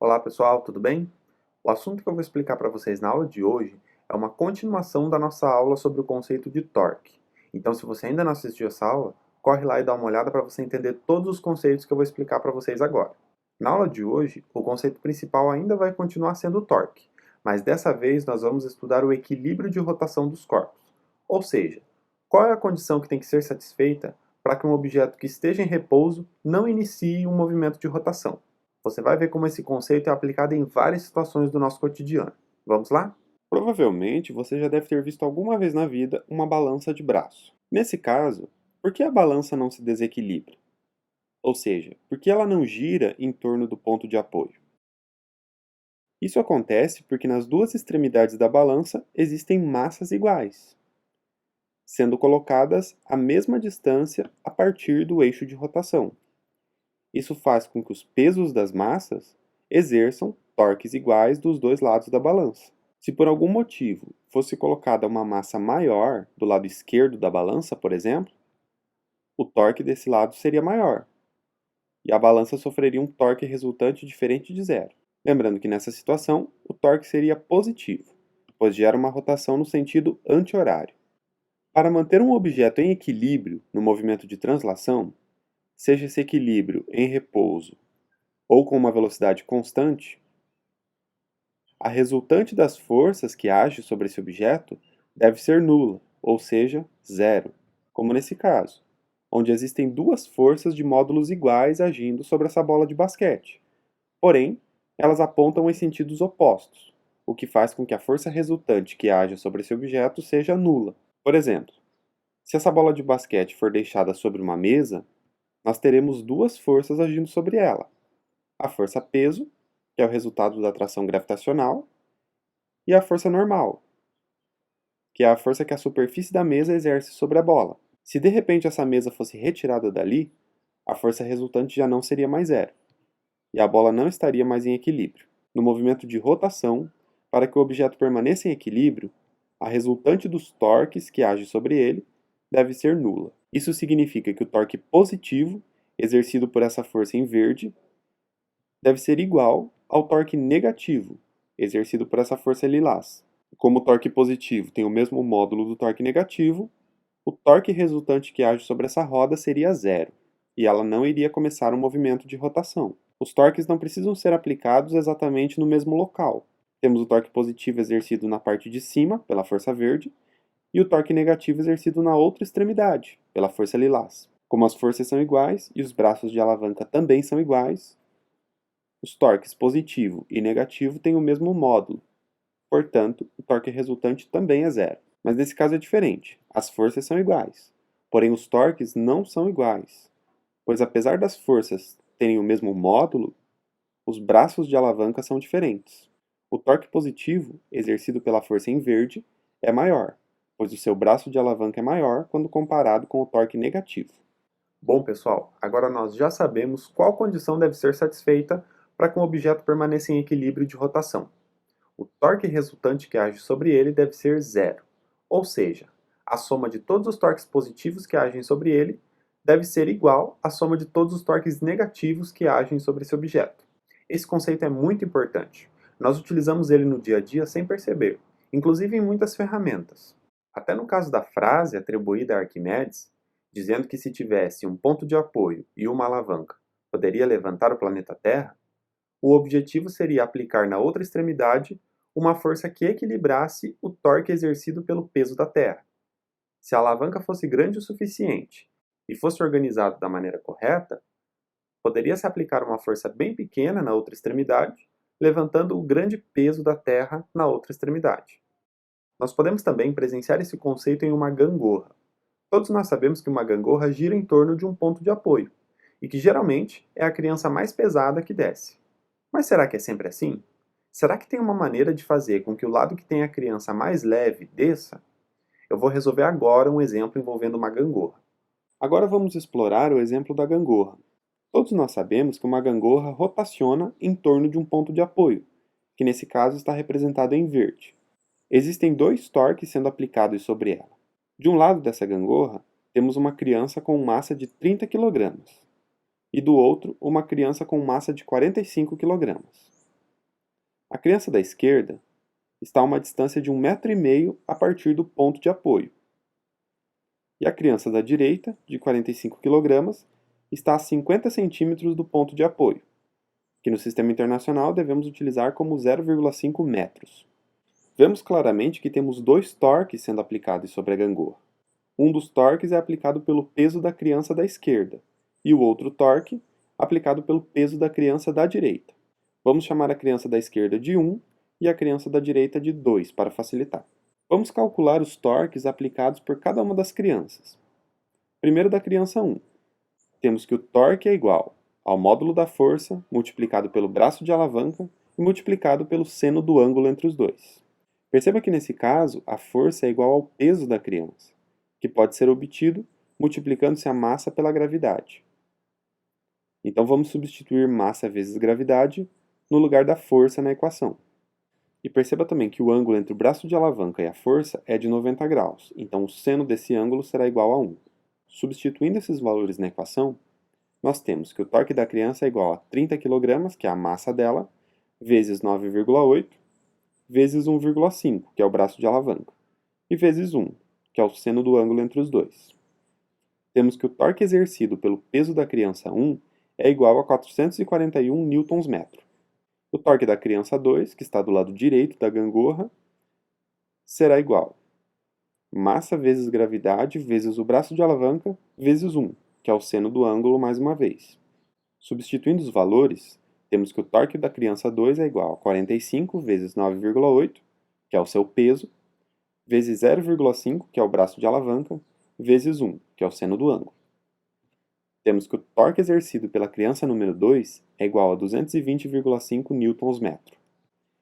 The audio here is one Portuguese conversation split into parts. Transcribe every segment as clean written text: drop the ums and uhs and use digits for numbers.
Olá pessoal, tudo bem? O assunto que eu vou explicar para vocês na aula de hoje é uma continuação da nossa aula sobre o conceito de torque. Então, se você ainda não assistiu essa aula, corre lá e dá uma olhada para você entender todos os conceitos que eu vou explicar para vocês agora. Na aula de hoje, o conceito principal ainda vai continuar sendo o torque, mas dessa vez nós vamos estudar o equilíbrio de rotação dos corpos. Ou seja, qual é a condição que tem que ser satisfeita para que um objeto que esteja em repouso não inicie um movimento de rotação. Você vai ver como esse conceito é aplicado em várias situações do nosso cotidiano. Vamos lá? Provavelmente você já deve ter visto alguma vez na vida uma balança de braço. Nesse caso, por que a balança não se desequilibra? Ou seja, por que ela não gira em torno do ponto de apoio? Isso acontece porque nas duas extremidades da balança existem massas iguais, sendo colocadas à mesma distância a partir do eixo de rotação. Isso faz com que os pesos das massas exerçam torques iguais dos dois lados da balança. Se por algum motivo fosse colocada uma massa maior do lado esquerdo da balança, por exemplo, o torque desse lado seria maior, e a balança sofreria um torque resultante diferente de zero. Lembrando que nessa situação, o torque seria positivo, pois gera uma rotação no sentido anti-horário. Para manter um objeto em equilíbrio no movimento de translação, seja esse equilíbrio em repouso ou com uma velocidade constante, a resultante das forças que age sobre esse objeto deve ser nula, ou seja, zero, como nesse caso, onde existem duas forças de módulos iguais agindo sobre essa bola de basquete. Porém, elas apontam em sentidos opostos, o que faz com que a força resultante que age sobre esse objeto seja nula. Por exemplo, se essa bola de basquete for deixada sobre uma mesa, nós teremos duas forças agindo sobre ela. A força peso, que é o resultado da atração gravitacional, e a força normal, que é a força que a superfície da mesa exerce sobre a bola. Se de repente essa mesa fosse retirada dali, a força resultante já não seria mais zero, e a bola não estaria mais em equilíbrio. No movimento de rotação, para que o objeto permaneça em equilíbrio, a resultante dos torques que age sobre ele deve ser nula. Isso significa que o torque positivo, exercido por essa força em verde, deve ser igual ao torque negativo, exercido por essa força lilás. Como o torque positivo tem o mesmo módulo do torque negativo, o torque resultante que age sobre essa roda seria zero, e ela não iria começar um movimento de rotação. Os torques não precisam ser aplicados exatamente no mesmo local. Temos o torque positivo exercido na parte de cima, pela força verde, e o torque negativo exercido na outra extremidade, pela força lilás. Como as forças são iguais e os braços de alavanca também são iguais, os torques positivo e negativo têm o mesmo módulo, portanto, o torque resultante também é zero. Mas nesse caso é diferente, as forças são iguais, porém os torques não são iguais, pois apesar das forças terem o mesmo módulo, os braços de alavanca são diferentes. O torque positivo, exercido pela força em verde, é maior, pois o seu braço de alavanca é maior quando comparado com o torque negativo. Bom, pessoal, agora nós já sabemos qual condição deve ser satisfeita para que um objeto permaneça em equilíbrio de rotação. O torque resultante que age sobre ele deve ser zero, ou seja, a soma de todos os torques positivos que agem sobre ele deve ser igual à soma de todos os torques negativos que agem sobre esse objeto. Esse conceito é muito importante. Nós utilizamos ele no dia a dia sem perceber, inclusive em muitas ferramentas. Até no caso da frase atribuída a Arquimedes, dizendo que se tivesse um ponto de apoio e uma alavanca, poderia levantar o planeta Terra, o objetivo seria aplicar na outra extremidade uma força que equilibrasse o torque exercido pelo peso da Terra. Se a alavanca fosse grande o suficiente e fosse organizado da maneira correta, poderia-se aplicar uma força bem pequena na outra extremidade, levantando o grande peso da Terra na outra extremidade. Nós podemos também presenciar esse conceito em uma gangorra. Todos nós sabemos que uma gangorra gira em torno de um ponto de apoio, e que geralmente é a criança mais pesada que desce. Mas será que é sempre assim? Será que tem uma maneira de fazer com que o lado que tem a criança mais leve desça? Eu vou resolver agora um exemplo envolvendo uma gangorra. Agora vamos explorar o exemplo da gangorra. Todos nós sabemos que uma gangorra rotaciona em torno de um ponto de apoio, que nesse caso está representado em verde. Existem dois torques sendo aplicados sobre ela. De um lado dessa gangorra, temos uma criança com massa de 30 kg, e do outro, uma criança com massa de 45 kg. A criança da esquerda está a uma distância de 1,5 m a partir do ponto de apoio. E a criança da direita, de 45 kg, está a 50 centímetros do ponto de apoio, que no sistema internacional devemos utilizar como 0,5 metros. Vemos claramente que temos dois torques sendo aplicados sobre a gangorra. Um dos torques é aplicado pelo peso da criança da esquerda, e o outro torque aplicado pelo peso da criança da direita. Vamos chamar a criança da esquerda de 1 e a criança da direita de 2 para facilitar. Vamos calcular os torques aplicados por cada uma das crianças. Primeiro da criança 1. Temos que o torque é igual ao módulo da força multiplicado pelo braço de alavanca e multiplicado pelo seno do ângulo entre os dois. Perceba que nesse caso a força é igual ao peso da criança, que pode ser obtido multiplicando-se a massa pela gravidade. Então vamos substituir massa vezes gravidade no lugar da força na equação. E perceba também que o ângulo entre o braço de alavanca e a força é de 90 graus, então o seno desse ângulo será igual a 1. Substituindo esses valores na equação, nós temos que o torque da criança é igual a 30 kg, que é a massa dela, vezes 9,8, vezes 1,5, que é o braço de alavanca, e vezes 1, que é o seno do ângulo entre os dois. Temos que o torque exercido pelo peso da criança 1 é igual a 441 Nm. O torque da criança 2, que está do lado direito da gangorra, será igual massa vezes gravidade vezes o braço de alavanca vezes 1, que é o seno do ângulo mais uma vez. Substituindo os valores, temos que o torque da criança 2 é igual a 45 vezes 9,8, que é o seu peso, vezes 0,5, que é o braço de alavanca, vezes 1, que é o seno do ângulo. Temos que o torque exercido pela criança número 2 é igual a 220,5 Nm.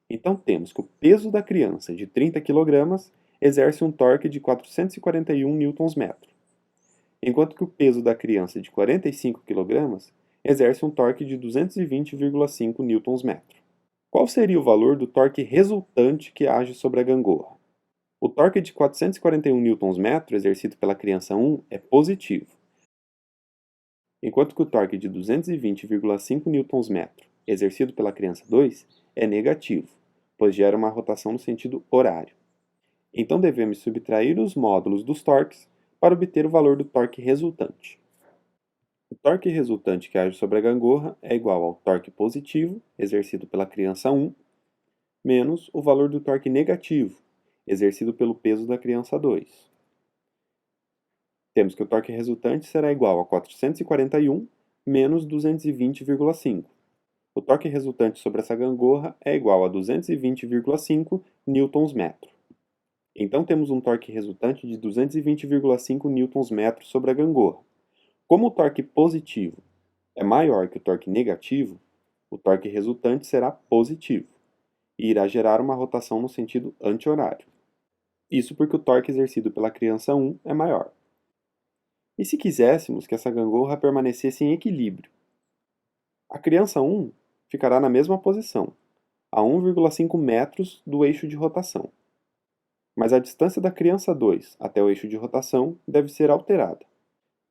Então temos que o peso da criança de 30 kg exerce um torque de 441 Nm, enquanto que o peso da criança de 45 kg exerce um torque de 220,5 Nm. Qual seria o valor do torque resultante que age sobre a gangorra? O torque de 441 Nm exercido pela criança 1 é positivo, enquanto que o torque de 220,5 Nm exercido pela criança 2 é negativo, pois gera uma rotação no sentido horário. Então devemos subtrair os módulos dos torques para obter o valor do torque resultante. O torque resultante que age sobre a gangorra é igual ao torque positivo, exercido pela criança 1, menos o valor do torque negativo, exercido pelo peso da criança 2. Temos que o torque resultante será igual a 441 menos 220,5. O torque resultante sobre essa gangorra é igual a 220,5 Nm. Então temos um torque resultante de 220,5 Nm sobre a gangorra. Como o torque positivo é maior que o torque negativo, o torque resultante será positivo e irá gerar uma rotação no sentido anti-horário. Isso porque o torque exercido pela criança 1 é maior. E se quiséssemos que essa gangorra permanecesse em equilíbrio? A criança 1 ficará na mesma posição, a 1,5 metros do eixo de rotação. Mas a distância da criança 2 até o eixo de rotação deve ser alterada.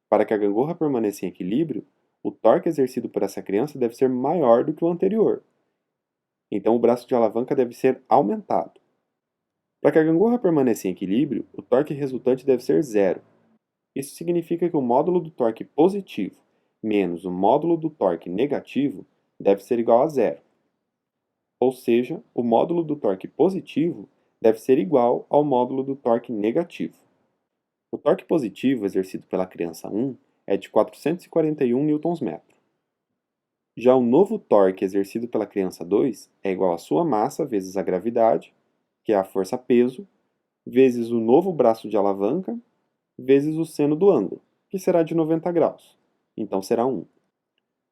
Para que a gangorra permaneça em equilíbrio, o torque exercido por essa criança deve ser maior do que o anterior. Então o braço de alavanca deve ser aumentado. Para que a gangorra permaneça em equilíbrio, o torque resultante deve ser zero. Isso significa que o módulo do torque positivo menos o módulo do torque negativo deve ser igual a zero. Ou seja, o módulo do torque positivo deve ser igual ao módulo do torque negativo. O torque positivo exercido pela criança 1 é de 441 Nm. Já o novo torque exercido pela criança 2 é igual à sua massa vezes a gravidade, que é a força-peso, vezes o novo braço de alavanca, vezes o seno do ângulo, que será de 90 graus. Então será 1.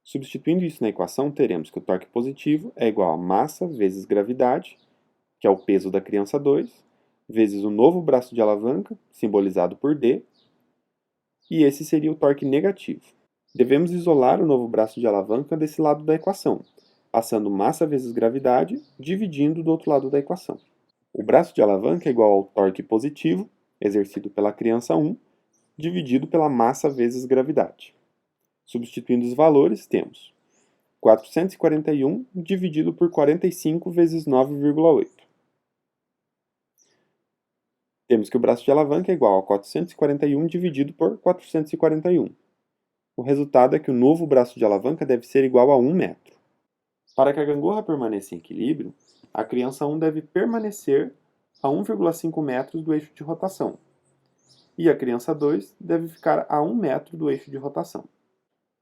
Substituindo isso na equação, teremos que o torque positivo é igual a massa vezes gravidade, que é o peso da criança 2, vezes o novo braço de alavanca, simbolizado por D, e esse seria o torque negativo. Devemos isolar o novo braço de alavanca desse lado da equação, passando massa vezes gravidade, dividindo do outro lado da equação. O braço de alavanca é igual ao torque positivo, exercido pela criança 1, dividido pela massa vezes gravidade. Substituindo os valores, temos 441 dividido por 45 vezes 9,8. Temos que o braço de alavanca é igual a 441 dividido por 441. O resultado é que o novo braço de alavanca deve ser igual a 1 metro. Para que a gangorra permaneça em equilíbrio, a criança 1 deve permanecer a 1,5 metros do eixo de rotação, e a criança 2 deve ficar a 1 metro do eixo de rotação.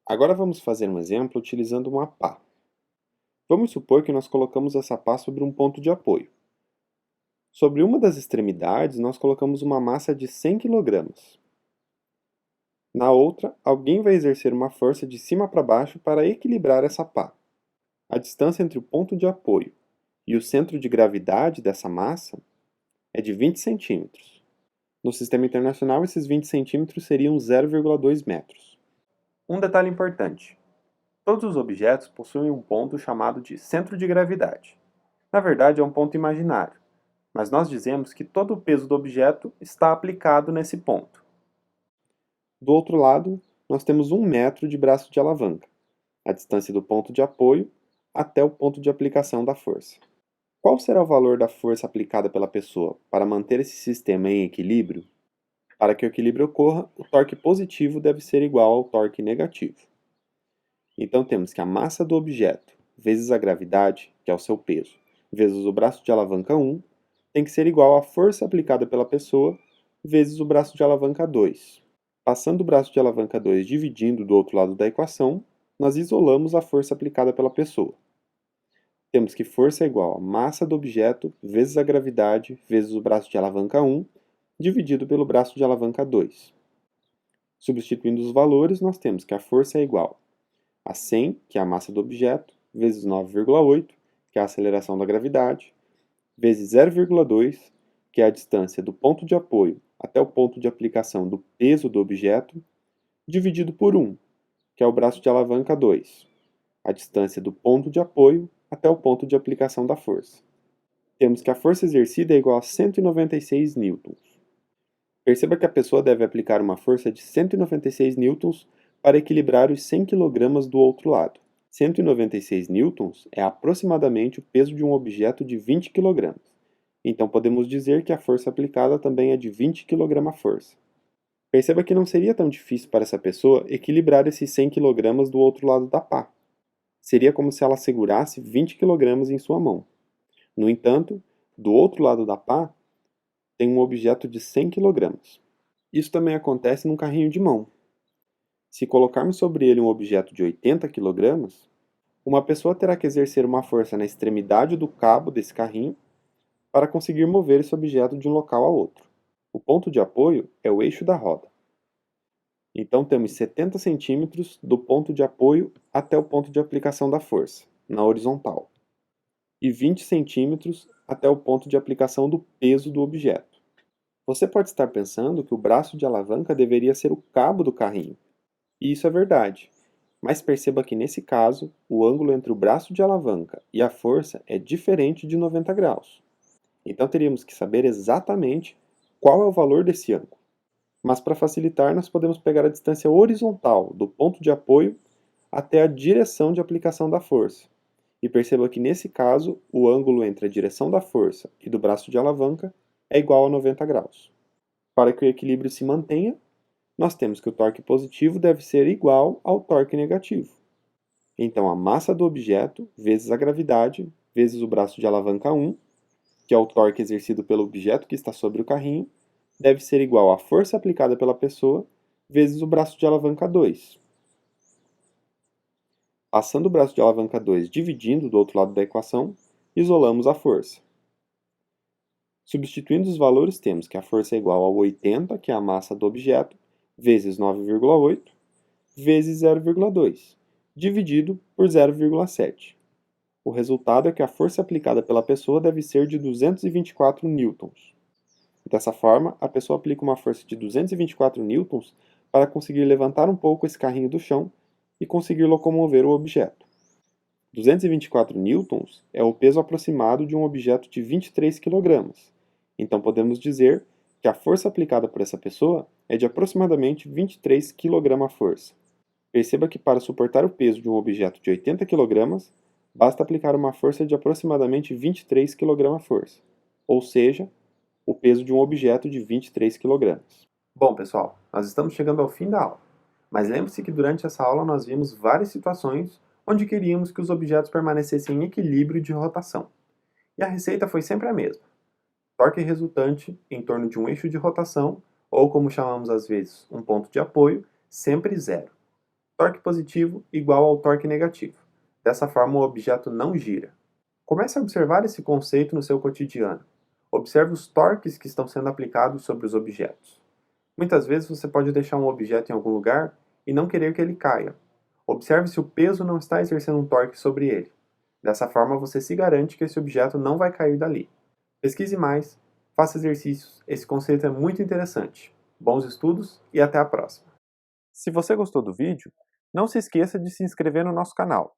Agora vamos fazer um exemplo utilizando uma pá. Vamos supor que nós colocamos essa pá sobre um ponto de apoio. Sobre uma das extremidades, nós colocamos uma massa de 100 kg. Na outra, alguém vai exercer uma força de cima para baixo para equilibrar essa pá. A distância entre o ponto de apoio e o centro de gravidade dessa massa é de 20 centímetros. No sistema internacional, esses 20 centímetros seriam 0,2 metros. Um detalhe importante: todos os objetos possuem um ponto chamado de centro de gravidade. Na verdade, é um ponto imaginário, mas nós dizemos que todo o peso do objeto está aplicado nesse ponto. Do outro lado, nós temos 1 metro de braço de alavanca, a distância do ponto de apoio até o ponto de aplicação da força. Qual será o valor da força aplicada pela pessoa para manter esse sistema em equilíbrio? Para que o equilíbrio ocorra, o torque positivo deve ser igual ao torque negativo. Então temos que a massa do objeto vezes a gravidade, que é o seu peso, vezes o braço de alavanca 1, tem que ser igual à força aplicada pela pessoa vezes o braço de alavanca 2. Passando o braço de alavanca 2 dividindo do outro lado da equação, nós isolamos a força aplicada pela pessoa. Temos que força é igual a massa do objeto vezes a gravidade vezes o braço de alavanca 1 dividido pelo braço de alavanca 2. Substituindo os valores, nós temos que a força é igual a 100, que é a massa do objeto, vezes 9,8, que é a aceleração da gravidade, vezes 0,2, que é a distância do ponto de apoio até o ponto de aplicação do peso do objeto, dividido por 1, que é o braço de alavanca 2, a distância do ponto de apoio até o ponto de aplicação da força. Temos que a força exercida é igual a 196 newtons. Perceba que a pessoa deve aplicar uma força de 196 newtons para equilibrar os 100 kg do outro lado. 196 newtons é aproximadamente o peso de um objeto de 20 kg. Então podemos dizer que a força aplicada também é de 20 kg força. Perceba que não seria tão difícil para essa pessoa equilibrar esses 100 kg do outro lado da pá. Seria como se ela segurasse 20 kg em sua mão. No entanto, do outro lado da pá, tem um objeto de 100 kg. Isso também acontece num carrinho de mão. Se colocarmos sobre ele um objeto de 80 kg, uma pessoa terá que exercer uma força na extremidade do cabo desse carrinho para conseguir mover esse objeto de um local a outro. O ponto de apoio é o eixo da roda. Então temos 70 centímetros do ponto de apoio até o ponto de aplicação da força, na horizontal, e 20 centímetros até o ponto de aplicação do peso do objeto. Você pode estar pensando que o braço de alavanca deveria ser o cabo do carrinho. E isso é verdade, mas perceba que nesse caso, o ângulo entre o braço de alavanca e a força é diferente de 90 graus. Então teríamos que saber exatamente qual é o valor desse ângulo. Mas para facilitar, nós podemos pegar a distância horizontal do ponto de apoio até a direção de aplicação da força. E perceba que nesse caso, o ângulo entre a direção da força e do braço de alavanca é igual a 90 graus. Para que o equilíbrio se mantenha, nós temos que o torque positivo deve ser igual ao torque negativo. Então a massa do objeto vezes a gravidade vezes o braço de alavanca 1, que é o torque exercido pelo objeto que está sobre o carrinho, deve ser igual à força aplicada pela pessoa vezes o braço de alavanca 2. Passando o braço de alavanca 2 dividindo do outro lado da equação, isolamos a força. Substituindo os valores, temos que a força é igual a 80, que é a massa do objeto, vezes 9,8, vezes 0,2, dividido por 0,7. O resultado é que a força aplicada pela pessoa deve ser de 224 newtons. Dessa forma, a pessoa aplica uma força de 224 newtons para conseguir levantar um pouco esse carrinho do chão e conseguir locomover o objeto. 224 newtons é o peso aproximado de um objeto de 23 kg. Então podemos dizer que a força aplicada por essa pessoa é de aproximadamente 23 kg força. Perceba que para suportar o peso de um objeto de 80 kg, basta aplicar uma força de aproximadamente 23 kgfs, ou seja, o peso de um objeto de 23 kg. Bom, pessoal, nós estamos chegando ao fim da aula, mas lembre-se que durante essa aula nós vimos várias situações onde queríamos que os objetos permanecessem em equilíbrio de rotação. E a receita foi sempre a mesma. Torque resultante em torno de um eixo de rotação, ou como chamamos às vezes, um ponto de apoio, sempre zero. Torque positivo igual ao torque negativo. Dessa forma, o objeto não gira. Comece a observar esse conceito no seu cotidiano. Observe os torques que estão sendo aplicados sobre os objetos. Muitas vezes você pode deixar um objeto em algum lugar e não querer que ele caia. Observe se o peso não está exercendo um torque sobre ele. Dessa forma, você se garante que esse objeto não vai cair dali. Pesquise mais, faça exercícios, esse conceito é muito interessante. Bons estudos e até a próxima! Se você gostou do vídeo, não se esqueça de se inscrever no nosso canal